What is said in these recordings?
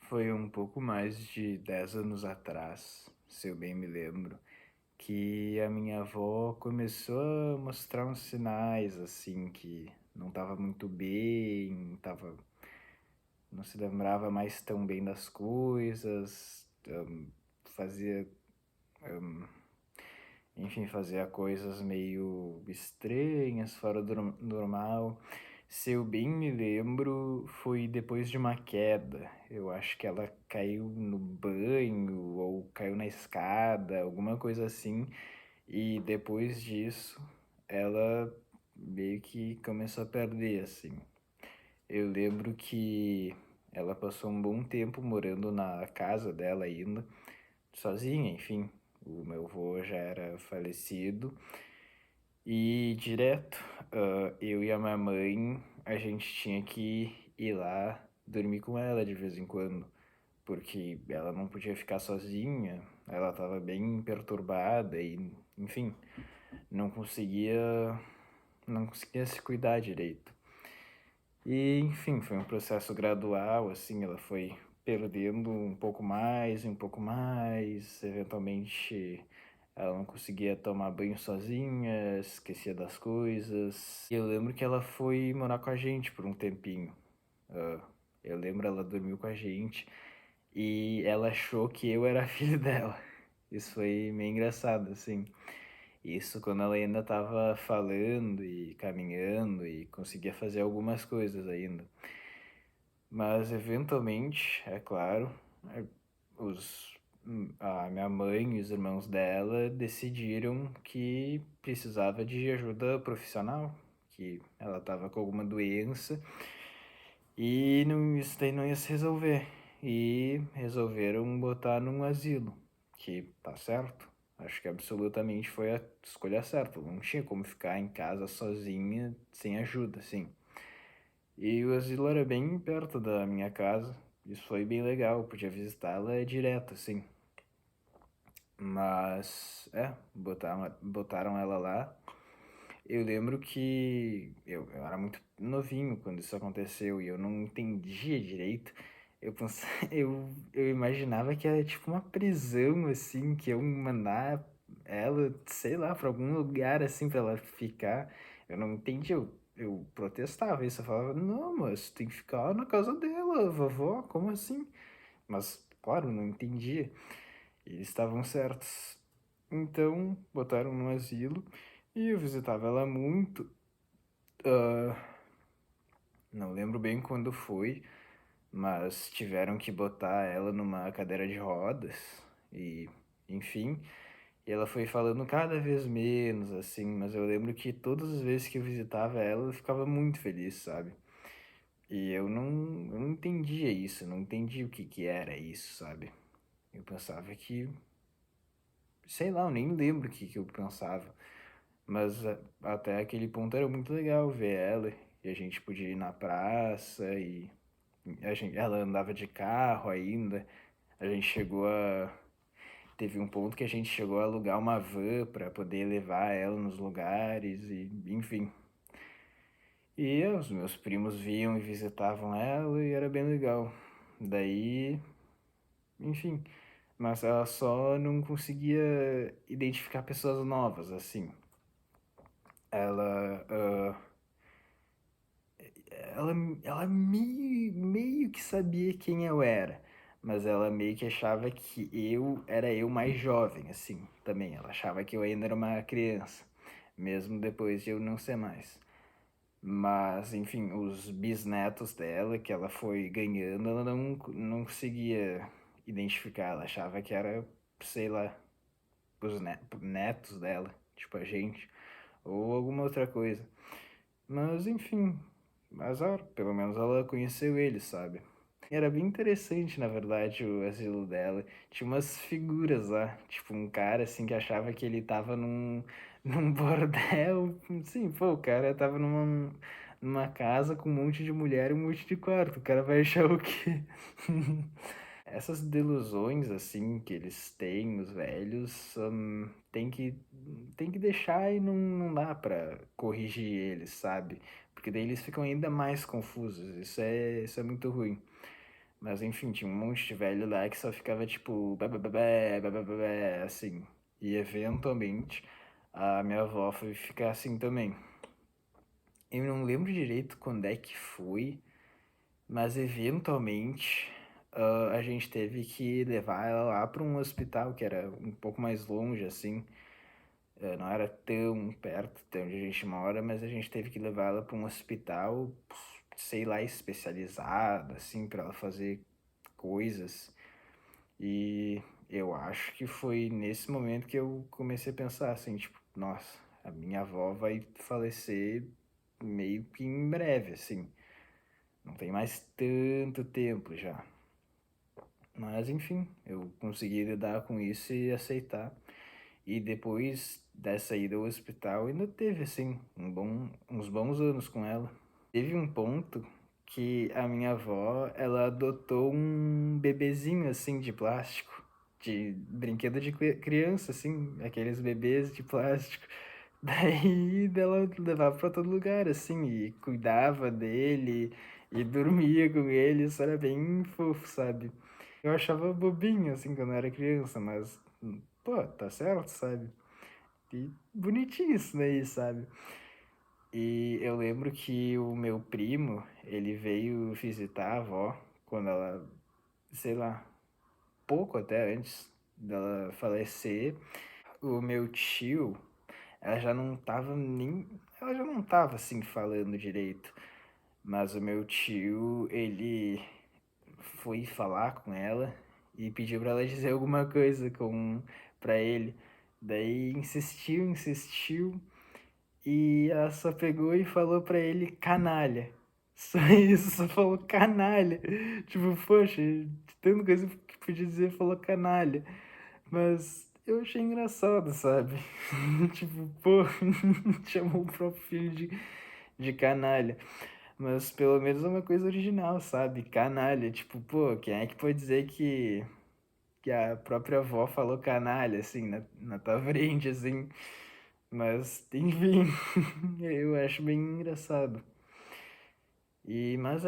Foi um pouco mais de 10 anos atrás, se eu bem me lembro, que a minha avó começou a mostrar uns sinais, assim, que não estava muito bem, não se lembrava mais tão bem das coisas, fazia, hã, enfim, fazia coisas meio estranhas, fora do normal. Se eu bem me lembro, foi depois de uma queda. Eu acho que ela caiu no banho ou caiu na escada, alguma coisa assim. E depois disso, ela meio que começou a perder, assim. Eu lembro que ela passou um bom tempo morando na casa dela ainda, sozinha, enfim. O meu avô já era falecido e direto, eu e a minha mãe, a gente tinha que ir lá dormir com ela de vez em quando, porque ela não podia ficar sozinha, ela estava bem perturbada e, enfim, não conseguia, não conseguia se cuidar direito. E, enfim, foi um processo gradual, assim, ela foi perdendo um pouco mais, eventualmente ela não conseguia tomar banho sozinha, esquecia das coisas. E eu lembro que ela foi morar com a gente por um tempinho. Ah, eu lembro, ela dormiu com a gente e ela achou que eu era filho dela. Isso foi meio engraçado, assim. Isso quando ela ainda estava falando e caminhando e conseguia fazer algumas coisas ainda. Mas eventualmente, é claro, eh, a minha mãe e os irmãos dela decidiram que precisava de ajuda profissional, que ela estava com alguma doença e não, isso daí não ia se resolver. E resolveram botar num asilo, que tá certo. Acho que absolutamente foi a escolha certa. Não tinha como ficar em casa sozinha sem ajuda, assim. E o asilo era bem perto da minha casa. Isso foi bem legal, eu podia visitá-la direto, assim. Mas, botaram ela lá. Eu lembro que eu era muito novinho quando isso aconteceu e eu não entendia direito. Eu imaginava que era tipo uma prisão, assim, que eu mandar ela, sei lá, pra algum lugar, assim, pra ela ficar. Eu não entendia, eu protestava isso, eu falava, não, mas tem que ficar na casa dela, vovó, como assim? Mas, claro, não entendia. E eles estavam certos. Então, botaram no asilo e eu visitava ela muito. Ah, não lembro bem quando foi, mas tiveram que botar ela numa cadeira de rodas e, enfim, e ela foi falando cada vez menos, assim, mas eu lembro que todas as vezes que eu visitava ela, eu ficava muito feliz, sabe? E eu não entendia isso, não entendia o que que era isso, sabe? Eu pensava que, sei lá, eu nem lembro o que que eu pensava. Mas até aquele ponto era muito legal ver ela. E a gente podia ir na praça e ela andava de carro ainda. A gente chegou a. Teve um ponto que a gente chegou a alugar uma van para poder levar ela nos lugares e enfim. E os meus primos vinham e visitavam ela e era bem legal. Daí, enfim. Mas ela só não conseguia identificar pessoas novas, assim. Ela. Ela, ela meio que sabia quem eu era, mas ela meio que achava que eu era eu mais jovem, assim, também. Ela achava que eu ainda era uma criança, mesmo depois de eu não ser mais. Mas, enfim, os bisnetos dela, que ela foi ganhando, ela não conseguia identificar. Ela achava que era, sei lá, os netos dela, tipo a gente, ou alguma outra coisa. Mas enfim, azar, pelo menos ela conheceu ele, sabe? Era bem interessante, na verdade, o asilo dela. Tinha umas figuras lá, tipo um cara assim que achava que ele tava num bordel. Sim, pô, o cara tava numa casa com um monte de mulher e um monte de quarto. O cara vai achar o quê? Essas delusões, assim, que eles têm, os velhos, tem que deixar e não dá pra corrigir eles, sabe? Porque daí eles ficam ainda mais confusos. Isso é muito ruim. Mas enfim, tinha um monte de velho lá que só ficava tipo, bé, bé, bé, bé, bé, assim. E eventualmente a minha avó foi ficar assim também. Eu não lembro direito quando é que foi, mas eventualmente a gente teve que levar ela lá para um hospital que era um pouco mais longe, assim. Não era tão perto de onde a gente mora, mas a gente teve que levar ela para um hospital, sei lá, especializado, assim, para ela fazer coisas. E eu acho que foi nesse momento que eu comecei a pensar assim, tipo, nossa, a minha avó vai falecer meio que em breve, assim. Não tem mais tanto tempo já. Mas enfim, eu consegui lidar com isso e aceitar. E depois dessa ida ao hospital, ainda teve, assim, uns bons anos com ela. Teve um ponto que a minha avó, ela adotou um bebezinho, assim, de plástico. De brinquedo de criança, assim, aqueles bebês de plástico. Daí ela levava pra todo lugar, assim, e cuidava dele, e dormia com ele, isso era bem fofo, sabe? Eu achava bobinho, assim, quando eu era criança, mas, pô, tá certo, sabe? E bonitinho isso daí, sabe? E eu lembro que o meu primo, ele veio visitar a avó quando ela, sei lá, pouco até antes dela falecer. O meu tio, ela já não tava nem. Ela já não tava assim falando direito. Mas o meu tio, ele foi falar com ela e pediu pra ela dizer alguma coisa pra ele. Daí insistiu, insistiu. E ela só pegou e falou pra ele canalha. Só isso, só falou canalha. Tipo, poxa, de tanta coisa que podia dizer, falou canalha. Mas eu achei engraçado, sabe? Tipo, pô, chamou o próprio filho de canalha. Mas pelo menos é uma coisa original, sabe? Canalha. Tipo, pô, quem é que pode dizer que a própria avó falou canalha, assim, na tua frente, assim? Mas, enfim, eu acho bem engraçado. Mas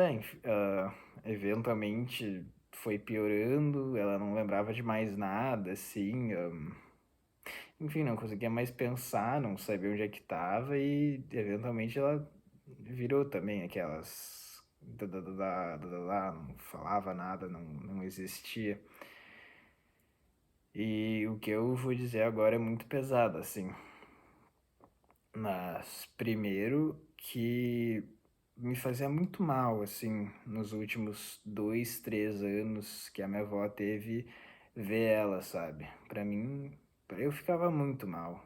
eventualmente foi piorando, ela não lembrava de mais nada, assim. Enfim, não conseguia mais pensar, não sabia onde é que tava e eventualmente ela virou também aquelas. Não falava nada, não existia. E o que eu vou dizer agora é muito pesado, assim. Mas primeiro que me fazia muito mal, assim, nos últimos 2, 3 anos que a minha avó teve ver ela, sabe? Pra mim, eu ficava muito mal.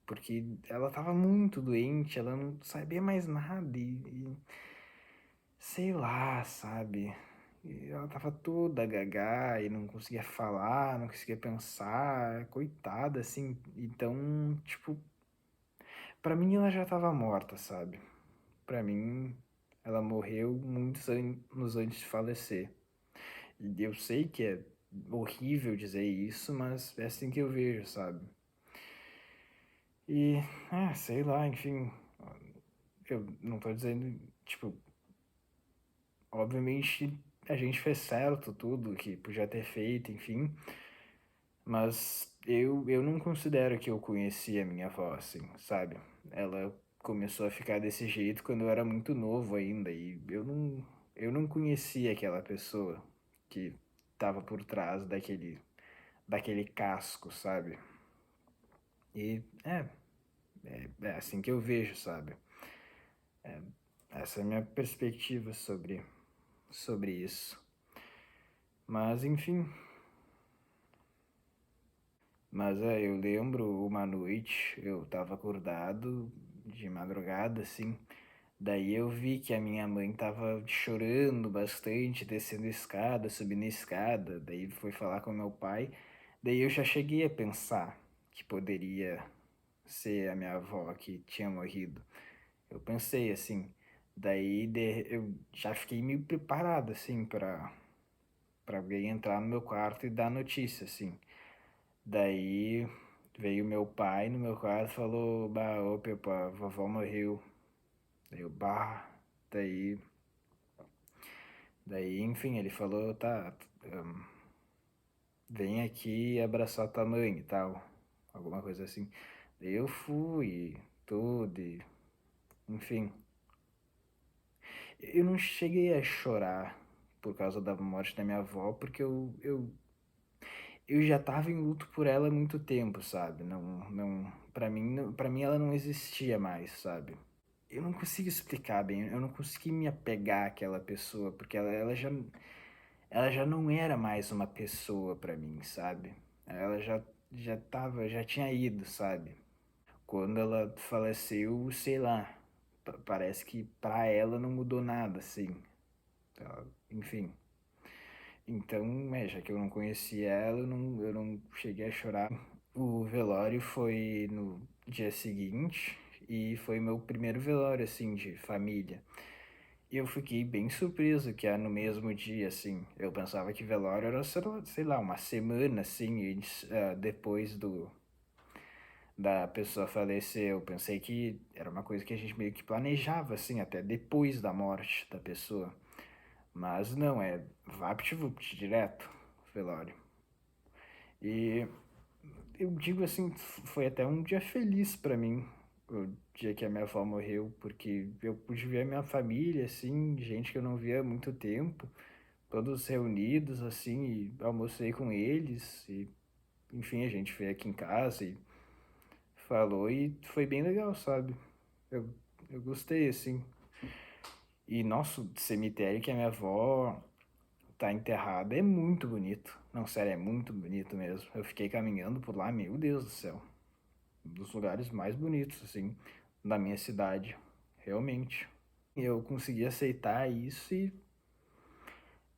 Porque ela tava muito doente, ela não sabia mais nada e sei lá, sabe? E ela tava toda gaga e não conseguia falar, não conseguia pensar, coitada, assim. Então, tipo, pra mim ela já tava morta, sabe? Pra mim, ela morreu muitos anos antes de falecer. E eu sei que é horrível dizer isso, mas é assim que eu vejo, sabe? E, sei lá, enfim, eu não tô dizendo, tipo, obviamente a gente fez certo tudo que podia ter feito, enfim, mas eu não considero que eu conheci a minha avó, assim, sabe? Ela começou a ficar desse jeito quando eu era muito novo ainda e eu não conhecia aquela pessoa que tava por trás daquele casco, sabe? E é assim que eu vejo, sabe? Essa é a minha perspectiva sobre isso. Mas enfim, eu lembro uma noite, eu tava acordado de madrugada, assim. Daí eu vi que a minha mãe tava chorando bastante, descendo a escada, subindo a escada. Daí foi falar com meu pai. Daí eu já cheguei a pensar que poderia ser a minha avó que tinha morrido. Eu pensei assim. Eu já fiquei meio preparado, assim, pra alguém entrar no meu quarto e dar notícia, assim. Daí veio meu pai no meu quarto e falou, bah, ô Pepa, a vovó morreu. Daí eu, bah, daí Daí, enfim, ele falou, tá, vem aqui abraçar tua mãe e tal, alguma coisa assim. Daí eu fui, tudo, e, enfim. Eu não cheguei a chorar por causa da morte da minha avó, porque eu já tava em luto por ela há muito tempo, sabe? Pra mim ela não existia mais, sabe? Eu não consigo explicar bem, eu não consegui me apegar àquela pessoa, porque ela já não era mais uma pessoa pra mim, sabe? Ela já tinha ido, sabe? Quando ela faleceu, sei lá, parece que pra ela não mudou nada, assim. Enfim. Então, já que eu não conhecia ela, eu não cheguei a chorar. O velório foi no dia seguinte e foi meu primeiro velório, assim, de família. E eu fiquei bem surpreso que era no mesmo dia, assim. Eu pensava que velório era, sei lá, uma semana, assim, depois da pessoa falecer. Eu pensei que era uma coisa que a gente meio que planejava, assim, até depois da morte da pessoa. Mas não, é vapt-vupt, direto, velório. E eu digo assim, foi até um dia feliz pra mim, o dia que a minha avó morreu, porque eu pude ver a minha família, assim, gente que eu não via há muito tempo, todos reunidos, assim, e almocei com eles, e enfim, a gente veio aqui em casa e falou, e foi bem legal, sabe? Eu, eu gostei, assim. E nosso cemitério que a minha avó tá enterrada é muito bonito. Não, sério, é muito bonito mesmo. Eu fiquei caminhando por lá, meu Deus do céu. Um dos lugares mais bonitos, assim, da minha cidade. Realmente. Eu consegui aceitar isso e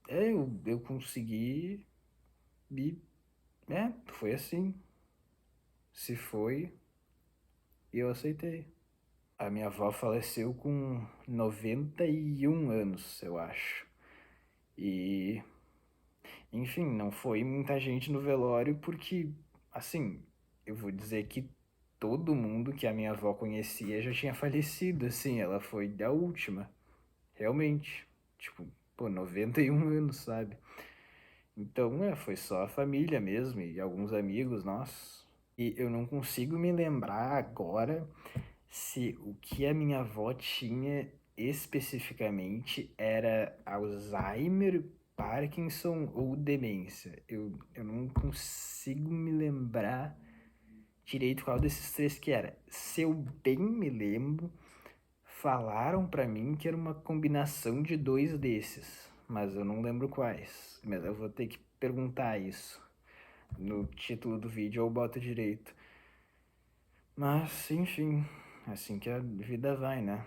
eu consegui e foi assim. Se foi, eu aceitei. A minha avó faleceu com 91 anos, eu acho. E, enfim, não foi muita gente no velório porque, assim, eu vou dizer que todo mundo que a minha avó conhecia já tinha falecido, assim, ela foi a última. Realmente. Tipo, pô, 91 anos, sabe? Então, foi só a família mesmo e alguns amigos nossos. E eu não consigo me lembrar agora se o que a minha avó tinha especificamente era Alzheimer, Parkinson ou demência. Eu não consigo me lembrar direito qual desses três que era. Se eu bem me lembro, falaram pra mim que era uma combinação de dois desses, mas eu não lembro quais. Mas eu vou ter que perguntar isso. No título do vídeo eu boto direito. Mas, enfim, assim que a vida vai, né?